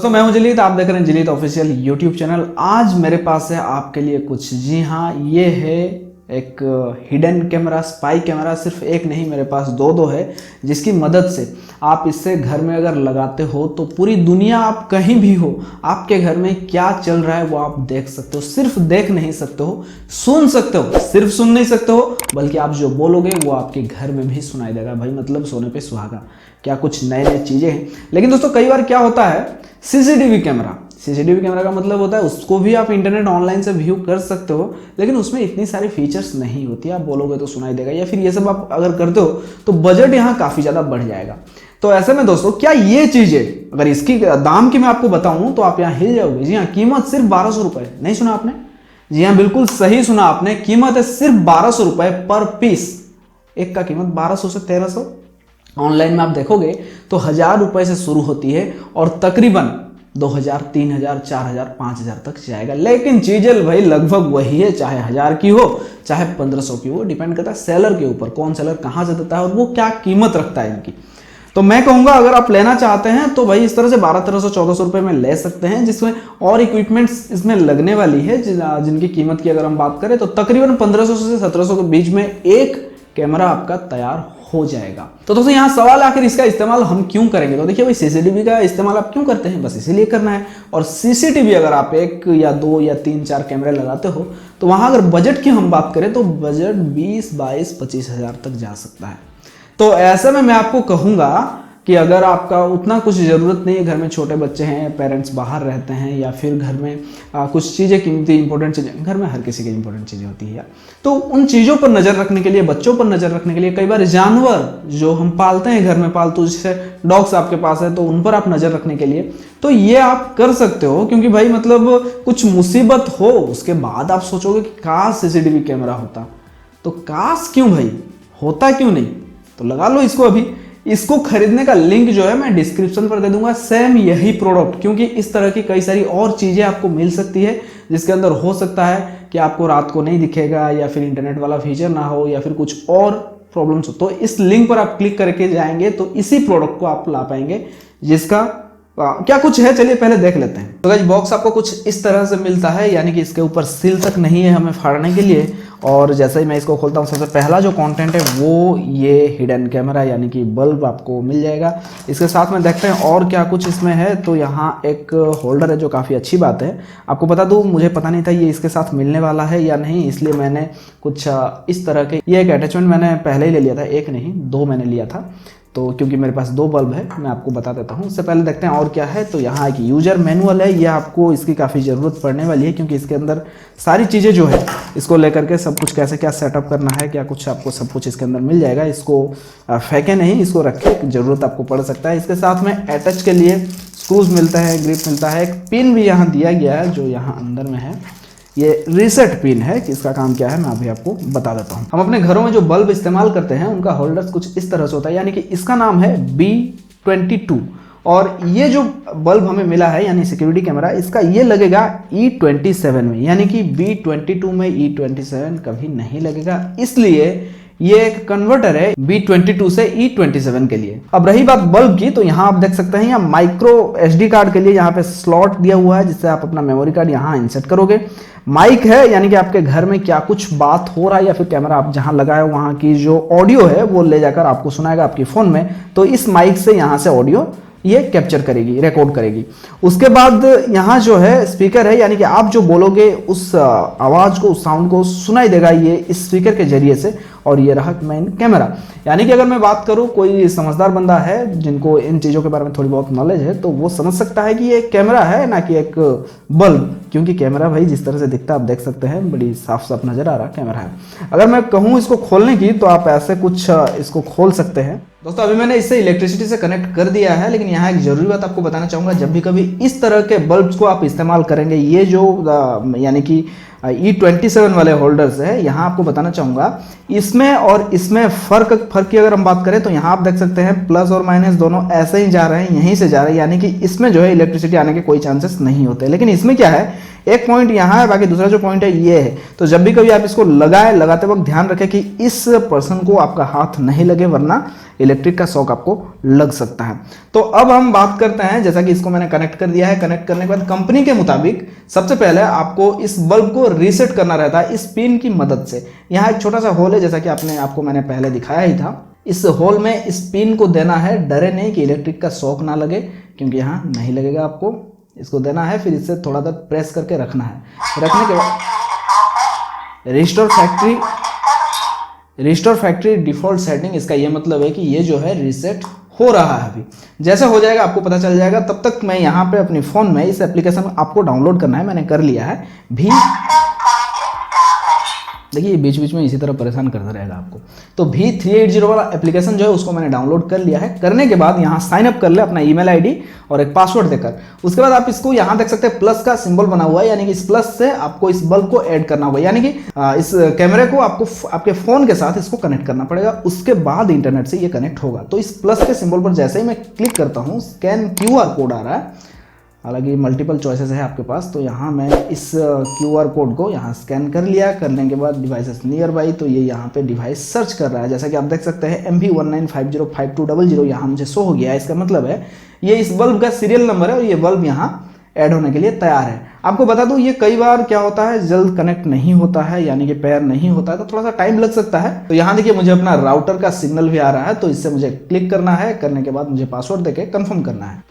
दोस्तों मैं हूं जिलीत, आप देख रहे हैं जिलीत ऑफिशियल यूट्यूब चैनल। आज मेरे पास है आपके लिए कुछ, जी हाँ, ये है एक हिडन कैमरा, स्पाई कैमरा। सिर्फ एक नहीं, मेरे पास दो है, जिसकी मदद से आप इससे घर में अगर लगाते हो तो पूरी दुनिया, आप कहीं भी हो, आपके घर में क्या चल रहा है वो आप देख सकते हो। सिर्फ देख नहीं सकते हो, सुन सकते हो। सिर्फ सुन नहीं सकते हो, बल्कि आप जो बोलोगे वो आपके घर में भी सुनाई देगा। भाई मतलब सोने पे सुहागा, क्या कुछ नए नए चीजें हैं। लेकिन दोस्तों कई बार क्या होता है, सीसीटीवी कैमरा का मतलब होता है उसको भी आप इंटरनेट ऑनलाइन से व्यू कर सकते हो, लेकिन उसमें इतनी सारी फीचर्स नहीं होती। आप बोलोगे तो सुनाई देगा, या फिर ये सब आप अगर करते हो तो बजट यहाँ काफ़ी ज़्यादा बढ़ जाएगा। तो ऐसे में दोस्तों क्या ये चीज़ें, अगर इसकी दाम की मैं आपको बताऊँ तो आप यहाँ हिल जाओगे। जी हाँ, कीमत सिर्फ 1200 रुपये। नहीं सुना आपने? जी हाँ, बिल्कुल सही सुना आपने। कीमत है सिर्फ 1200 रुपये पर पीस। एक का कीमत 1200 से 1300। ऑनलाइन में आप देखोगे तो 1000 रुपये से शुरू होती है और तकरीबन 2000, 3000, 4000, 5000 तक जाएगा। लेकिन चीजें भाई लगभग वही है, चाहे 1000 की हो चाहे 1500 की हो। डिपेंड करता है सेलर के ऊपर, कौन सेलर कहाँ से देता है और वो क्या कीमत रखता है इनकी। तो मैं कहूँगा अगर आप लेना चाहते हैं तो भाई इस तरह से 1200, 1400 रुपये में ले सकते हैं, जिसमें और इक्विपमेंट्स इसमें लगने वाली है, जिनकी कीमत की अगर हम बात करें तो तकरीबन 1500 से 1700 के बीच में एक कैमरा आपका तैयार हो जाएगा। तो दोस्तों यहाँ सवाल आखिर इसका इस्तेमाल हम क्यों करेंगे? तो देखिए भाई, सीसीटीवी का इस्तेमाल आप क्यों करते हैं? बस इसीलिए करना है। और सीसीटीवी अगर आप 1 या 2 या 3, 4 कैमरे लगाते हो तो वहाँ अगर बजट की हम बात करें तो बजट 20, 22, 25 हज़ार तक जा सकता है। तो ऐसे में मैं आपको कहूँगा कि अगर आपका उतना कुछ ज़रूरत नहीं है, घर में छोटे बच्चे हैं, पेरेंट्स बाहर रहते हैं, या फिर घर में कुछ चीज़ें कीमती इंपॉर्टेंट चीज़ें, घर में हर किसी की इंपॉर्टेंट चीज़ें होती है यार, तो उन चीज़ों पर नज़र रखने के लिए, बच्चों पर नज़र रखने के लिए, कई बार जानवर जो हम पालते हैं घर में पालतू, जैसे डॉग्स आपके पास है, तो उन पर आप नज़र रखने के लिए तो ये आप कर सकते हो। क्योंकि भाई मतलब कुछ मुसीबत हो उसके बाद आप सोचोगे कि काश सीसीटीवी कैमरा होता, तो काश क्यों भाई, होता क्यों नहीं? तो लगा लो इसको अभी। इसको खरीदने का लिंक जो है मैं डिस्क्रिप्शन पर दे दूंगा, सेम यही प्रोडक्ट, क्योंकि इस तरह की कई सारी और चीज़ें आपको मिल सकती है जिसके अंदर हो सकता है कि आपको रात को नहीं दिखेगा, या फिर इंटरनेट वाला फीचर ना हो, या फिर कुछ और प्रॉब्लम्स हो। तो इस लिंक पर आप क्लिक करके जाएंगे तो इसी प्रोडक्ट को आप ला पाएंगे, जिसका क्या कुछ है चलिए पहले देख लेते हैं। तो गाइस बॉक्स आपको कुछ इस तरह से मिलता है, यानी कि इसके ऊपर सील तक नहीं है हमें फाड़ने के लिए। और जैसे ही मैं इसको खोलता हूँ, सबसे पहला जो कंटेंट है वो ये हिडन कैमरा यानी कि बल्ब आपको मिल जाएगा। इसके साथ में देखते हैं और क्या कुछ इसमें है। तो यहाँ एक होल्डर है जो काफ़ी अच्छी बात है। आपको बता दूँ, मुझे पता नहीं था ये इसके साथ मिलने वाला है या नहीं, इसलिए मैंने कुछ इस तरह के, ये एक अटैचमेंट मैंने पहले ही ले लिया था, एक नहीं 2 मैंने लिया था। तो क्योंकि मेरे पास 2 बल्ब है, मैं आपको बता देता हूँ। उससे पहले देखते हैं और क्या है। तो यहाँ एक यूजर मैनुअल है, ये आपको इसकी काफ़ी ज़रूरत पड़ने वाली है, क्योंकि इसके अंदर सारी चीज़ें जो है इसको लेकर के सब कुछ कैसे क्या सेटअप करना है, क्या कुछ आपको सब कुछ इसके अंदर मिल जाएगा। इसको फेंके नहीं, इसको रखे, ज़रूरत आपको पड़ सकता है। इसके साथ में अटैच के लिए स्क्रूज मिलता है, ग्रिप मिलता है, एक पिन भी यहाँ दिया गया है जो यहाँ अंदर में है। ये रीसेट पिन है, कि इसका काम क्या है मैं अभी आपको बता देता हूँ। हम अपने घरों में जो बल्ब इस्तेमाल करते हैं उनका होल्डर्स कुछ इस तरह से होता है, यानी कि इसका नाम है B22। और ये जो बल्ब हमें मिला है यानी सिक्योरिटी कैमरा, इसका ये लगेगा E27 में, यानी कि B22 में E27 कभी नहीं लगेगा। इसलिए ये एक कन्वर्टर है B22 से E27 के लिए। अब रही बात बल्ब की, तो यहाँ आप देख सकते हैं यहाँ माइक्रो SD कार्ड के लिए यहाँ पे स्लॉट दिया हुआ है, जिससे आप अपना मेमोरी कार्ड यहाँ इंसर्ट करोगे। माइक है, यानी कि आपके घर में क्या कुछ बात हो रहा है या फिर कैमरा आप जहाँ लगाए वहाँ की जो ऑडियो है वो ले जाकर आपको सुनाएगा आपके फ़ोन में। तो इस माइक से यहाँ से ऑडियो ये कैप्चर करेगी, रिकॉर्ड करेगी। उसके बाद यहाँ जो है स्पीकर है, यानी कि आप जो बोलोगे उस आवाज़ को, उस साउंड को सुनाई देगा ये इस स्पीकर के जरिए से। और ये रहा मेन कैमरा, यानी कि अगर मैं बात करूँ, कोई समझदार बंदा है जिनको इन चीज़ों के बारे में थोड़ी बहुत नॉलेज है, तो वो समझ सकता है कि ये एक कैमरा है ना कि एक बल्ब। क्योंकि कैमरा भाई जिस तरह से दिखता है आप देख सकते हैं, बड़ी साफ साफ नज़र आ रहा कैमरा है। अगर मैं कहूँ इसको खोलने की, तो आप ऐसे कुछ इसको खोल सकते हैं। दोस्तों अभी मैंने इसे इलेक्ट्रिसिटी से कनेक्ट कर दिया है, लेकिन यहाँ एक जरूरी बात आपको बताना चाहूँगा, जब भी कभी इस तरह के बल्ब्स को आप इस्तेमाल करेंगे, ये जो यानी कि E27 वाले होल्डर्स है, यहाँ आपको बताना चाहूँगा इसमें और इसमें फ़र्क की अगर हम बात करें तो यहाँ आप देख सकते हैं प्लस और माइनस दोनों ऐसे ही जा रहे हैं, यहीं से जा रहे हैं, यानी कि इसमें जो है इलेक्ट्रिसिटी आने के कोई चांसेस नहीं होते। लेकिन इसमें क्या है, एक पॉइंट यहाँ है, बाकी दूसरा जो पॉइंट है ये है। तो जब भी कभी आप इसको लगाते वक्त ध्यान रखें कि इस पर्सन को आपका हाथ नहीं लगे, वरना इलेक्ट्रिक का शॉक आपको लग सकता है। तो अब हम बात करते हैं, जैसा कि इसको मैंने कनेक्ट कर दिया है, कनेक्ट करने के बाद कंपनी के मुताबिक सबसे पहले आपको इस बल्ब को रीसेट करना रहता है इस पिन की मदद से। यहाँ एक छोटा सा होल है, जैसा कि आपको मैंने पहले दिखाया ही था। इस होल में इस पिन को देना है, डरे नहीं कि इलेक्ट्रिक का शॉक ना लगे, क्योंकि यहाँ नहीं लगेगा। आपको इसको देना है, फिर इससे थोड़ा देर प्रेस करके रखना है। रखने के बाद रिस्टोर फैक्ट्री डिफॉल्ट सेटिंग, इसका ये मतलब है कि ये जो है रीसेट हो रहा है। अभी जैसे हो जाएगा आपको पता चल जाएगा। तब तक मैं यहाँ पे अपने फ़ोन में इस एप्लीकेशन आपको डाउनलोड करना है, मैंने कर लिया है भी। देखिए बीच बीच में इसी तरह परेशान करता रहेगा आपको। तो V380 वाला एप्लीकेशन जो है उसको मैंने डाउनलोड कर लिया है। करने के बाद यहाँ साइन अप कर ले अपना ईमेल आईडी और एक पासवर्ड देकर। उसके बाद आप इसको यहाँ देख सकते हैं प्लस का सिंबल बना हुआ है, यानी कि इस प्लस से आपको इस बल्ब को ऐड करना होगा, यानी कि इस कैमरे को आपको आपके फ़ोन के साथ इसको कनेक्ट करना पड़ेगा। उसके बाद इंटरनेट से ये कनेक्ट होगा। तो इस प्लस के सिंबल पर जैसे ही मैं क्लिक करता हूँ, स्कैन QR कोड आ रहा है। हालांकि मल्टीपल चॉइसेस है आपके पास, तो यहाँ मैं इस QR कोड को यहाँ स्कैन कर लिया। करने के बाद डिवाइसेस नियर बाई, तो ये यहाँ पे डिवाइस सर्च कर रहा है। जैसा कि आप देख सकते हैं MV19505200 यहाँ मुझे शो हो गया है। इसका मतलब है ये इस बल्ब का सीरियल नंबर है और ये बल्ब यहाँ ऐड होने के लिए तैयार है। आपको बता दूं ये कई बार क्या होता है, जल्द कनेक्ट नहीं होता है, यानी कि पेयर नहीं होता है, तो थोड़ा सा टाइम लग सकता है। तो यहाँ देखिए मुझे अपना राउटर का सिग्नल भी आ रहा है, तो इससे मुझे क्लिक करना है। करने के बाद मुझे पासवर्ड देके कंफर्म करना है।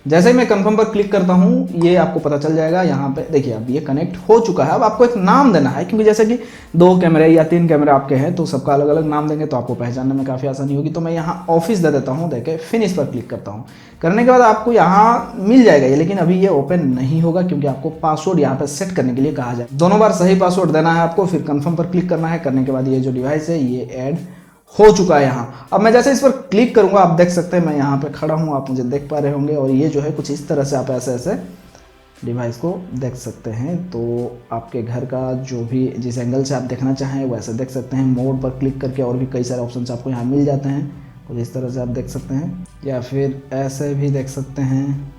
जैसे ही मैं कंफर्म पर क्लिक करता हूँ ये आपको पता चल जाएगा। यहाँ पे देखिए अब ये कनेक्ट हो चुका है। अब आपको एक नाम देना है, क्योंकि जैसे कि 2 कैमरे या 3 कैमरे आपके हैं, तो सबका अलग अलग नाम देंगे तो आपको पहचानने में काफ़ी आसानी होगी। तो मैं यहाँ ऑफिस दे देता हूँ, देखे फिनिश पर क्लिक करता हूँ। करने के बाद आपको यहाँ मिल जाएगा ये, लेकिन अभी ये ओपन नहीं होगा क्योंकि आपको पासवर्ड यहाँ पर सेट करने के लिए कहा जाए। दोनों बार सही पासवर्ड देना है आपको, फिर कन्फर्म पर क्लिक करना है। करने के बाद ये जो डिवाइस है ये ऐड हो चुका है यहाँ। अब मैं जैसे इस पर क्लिक करूंगा, आप देख सकते हैं मैं यहाँ पे खड़ा हूँ, आप मुझे देख पा रहे होंगे। और ये जो है कुछ इस तरह से आप ऐसे ऐसे डिवाइस को देख सकते हैं। तो आपके घर का जो भी जिस एंगल से आप देखना चाहें वैसे देख सकते हैं। मोड पर क्लिक करके और भी कई सारे ऑप्शन आपको यहाँ मिल जाते हैं, कुछ इस तरह से आप देख सकते हैं, या फिर ऐसे भी देख सकते हैं।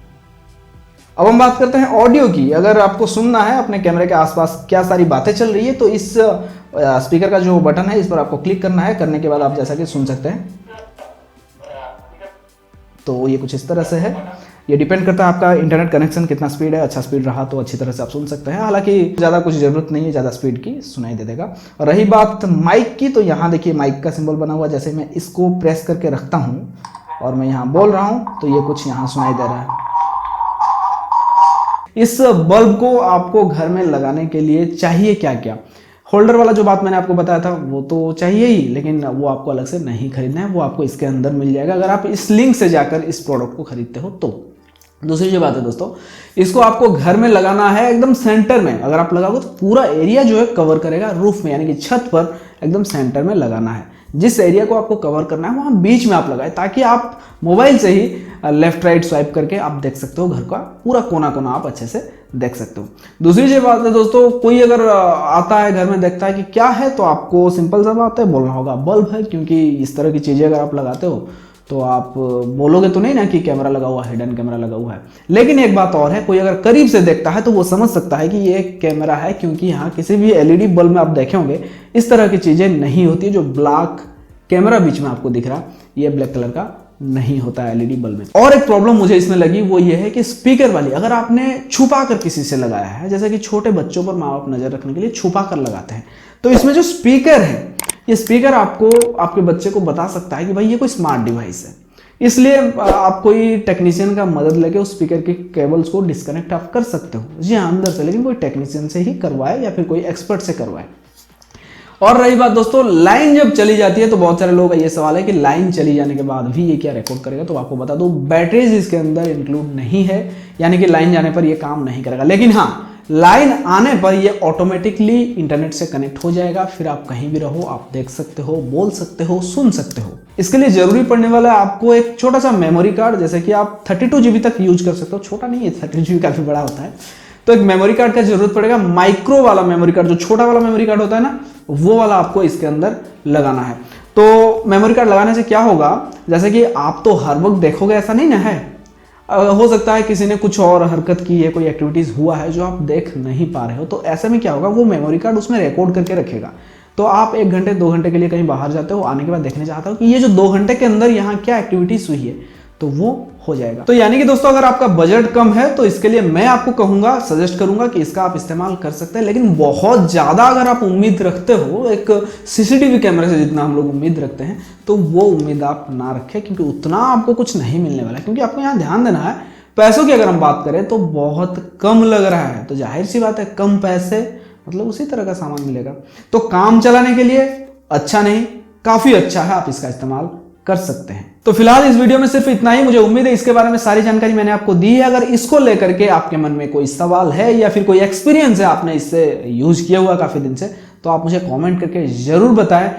अब हम बात करते हैं ऑडियो की। अगर आपको सुनना है अपने कैमरे के आसपास क्या सारी बातें चल रही है, तो इस स्पीकर का जो बटन है इस पर आपको क्लिक करना है। करने के बाद आप जैसा कि सुन सकते हैं, तो ये कुछ इस तरह से है। ये डिपेंड करता है आपका इंटरनेट कनेक्शन कितना स्पीड है। अच्छा स्पीड रहा तो अच्छी तरह से आप सुन सकते हैं। हालांकि ज़्यादा कुछ ज़रूरत नहीं है, ज़्यादा स्पीड की सुनाई दे देगा। और रही बात माइक की, तो यहाँ देखिए माइक का सिंबल बना हुआ। जैसे मैं इसको प्रेस करके रखता हूँ और मैं यहाँ बोल रहा हूँ, तो ये कुछ यहाँ सुनाई दे रहा है। इस बल्ब को आपको घर में लगाने के लिए चाहिए क्या क्या? होल्डर वाला जो बात मैंने आपको बताया था वो तो चाहिए ही, लेकिन वो आपको अलग से नहीं खरीदना है, वो आपको इसके अंदर मिल जाएगा अगर आप इस लिंक से जाकर इस प्रोडक्ट को खरीदते हो तो। दूसरी जो बात है दोस्तों, इसको आपको घर में लगाना है एकदम सेंटर में। अगर आप लगाओगे तो पूरा एरिया जो है कवर करेगा, रूफ में यानी कि छत पर एकदम सेंटर में लगाना है। जिस एरिया को आपको कवर करना है वहाँ बीच में आप लगाए, ताकि आप मोबाइल से ही लेफ्ट राइट स्वाइप करके आप देख सकते हो घर का पूरा कोना कोना आप अच्छे से देख सकते हो। दूसरी जो बात है दोस्तों, कोई अगर आता है घर में देखता है कि क्या है, तो आपको सिंपल सा बात है बोलना होगा बल्ब है, क्योंकि इस तरह की चीज़ें अगर आप लगाते हो तो आप बोलोगे तो नहीं ना कि कैमरा लगा हुआ है, हिडन कैमरा लगा हुआ है। लेकिन एक बात और है, कोई अगर करीब से देखता है तो वो समझ सकता है कि ये एक कैमरा है, क्योंकि यहाँ किसी भी एलईडी बल्ब में आप देखे होंगे इस तरह की चीज़ें नहीं होती। जो ब्लैक कैमरा बीच में आपको दिख रहा, ये ब्लैक कलर का नहीं होता है एलईडी बल्ब में। और एक प्रॉब्लम मुझे इसमें लगी वो ये है कि स्पीकर वाली अगर आपने छुपा कर किसी से लगाया है, जैसे कि छोटे बच्चों पर माँ बाप नजर रखने के लिए छुपा कर लगाते हैं, तो इसमें जो स्पीकर है, ये स्पीकर आपको आपके बच्चे को बता सकता है कि भाई ये कोई स्मार्ट डिवाइस है। इसलिए आप कोई टेक्नीशियन का मदद लेके उस स्पीकर के केबल्स को डिस्कनेक्ट आप कर सकते हो, जी हाँ अंदर से, लेकिन कोई टेक्नीशियन से ही करवाए या फिर कोई एक्सपर्ट से करवाए। और रही बात दोस्तों, लाइन जब चली जाती है तो बहुत सारे लोगों का ये सवाल है कि लाइन चली जाने के बाद भी ये क्या रिकॉर्ड करेगा। तो आपको बता दो बैटरीज इसके अंदर इंक्लूड नहीं है, यानी कि लाइन जाने पर ये काम नहीं करेगा। लेकिन हाँ, लाइन आने पर ये ऑटोमेटिकली इंटरनेट से कनेक्ट हो जाएगा, फिर आप कहीं भी रहो आप देख सकते हो, बोल सकते हो, सुन सकते हो। इसके लिए जरूरी पड़ने वाला है आपको एक छोटा सा मेमोरी कार्ड, जैसे कि आप 32 GB तक यूज कर सकते हो। छोटा नहीं है, 32 GB काफी बड़ा होता है, तो एक मेमोरी कार्ड का जरूरत पड़ेगा। माइक्रो वाला मेमोरी कार्ड, जो छोटा वाला मेमोरी कार्ड होता है ना, वो वाला आपको इसके अंदर लगाना है। तो मेमोरी कार्ड लगाने से क्या होगा, जैसे कि आप तो हर वक्त देखोगे ऐसा नहीं ना है, हो सकता है किसी ने कुछ और हरकत की है, कोई एक्टिविटीज हुआ है जो आप देख नहीं पा रहे हो, तो ऐसे में क्या होगा, वो मेमोरी कार्ड उसमें रिकॉर्ड करके रखेगा। तो आप 1 घंटे 2 घंटे के लिए कहीं बाहर जाते हो, आने के बाद देखने चाहते हो कि ये जो 2 घंटे के अंदर यहाँ क्या एक्टिविटीज हुई है, तो वो हो जाएगा। तो यानी कि दोस्तों अगर आपका बजट कम है तो इसके लिए मैं आपको कहूंगा, सजेस्ट करूंगा कि इसका आप इस्तेमाल कर सकते हैं। लेकिन बहुत ज्यादा अगर आप उम्मीद रखते हो एक सीसीटीवी कैमरे से जितना हम लोग उम्मीद रखते हैं, तो वो उम्मीद आप ना रखें, क्योंकि उतना आपको कुछ नहीं मिलने वाला है। क्योंकि आपको यहाँ ध्यान देना है, पैसों की अगर हम बात करें तो बहुत कम लग रहा है, तो जाहिर सी बात है कम पैसे मतलब उसी तरह का सामान मिलेगा। तो काम चलाने के लिए अच्छा नहीं, काफी अच्छा है, आप इसका इस्तेमाल कर सकते हैं। तो फिलहाल इस वीडियो में सिर्फ इतना ही। मुझे उम्मीद है इसके बारे में सारी जानकारी मैंने आपको दी है। अगर इसको लेकर के आपके मन में कोई सवाल है या फिर कोई एक्सपीरियंस है, आपने इससे यूज किया हुआ काफी दिन से, तो आप मुझे कमेंट करके जरूर बताएं।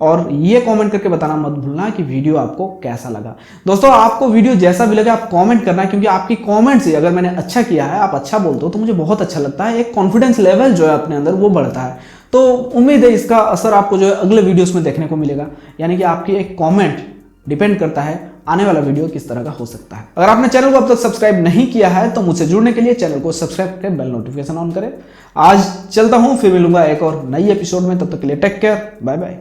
और ये कमेंट करके बताना मत भूलना कि वीडियो आपको कैसा लगा। दोस्तों आपको वीडियो जैसा भी लगे आप कमेंट करना, क्योंकि आपकी कमेंट से अगर मैंने अच्छा किया है, आप अच्छा बोलते हो, तो मुझे बहुत अच्छा लगता है। एक कॉन्फिडेंस लेवल जो है अपने अंदर वो बढ़ता है। तो उम्मीद है इसका असर आपको जो है अगले वीडियोस में देखने को मिलेगा। यानी कि आपकी एक कॉमेंट डिपेंड करता है आने वाला वीडियो किस तरह का हो सकता है। अगर आपने चैनल को अब तक सब्सक्राइब नहीं किया है तो मुझसे जुड़ने के लिए चैनल को सब्सक्राइब करके बेल नोटिफिकेशन ऑन करें। आज चलता हूं, फिर मिलूंगा एक और नई एपिसोड में। तब तक के लिए टेक केयर, बाय बाय।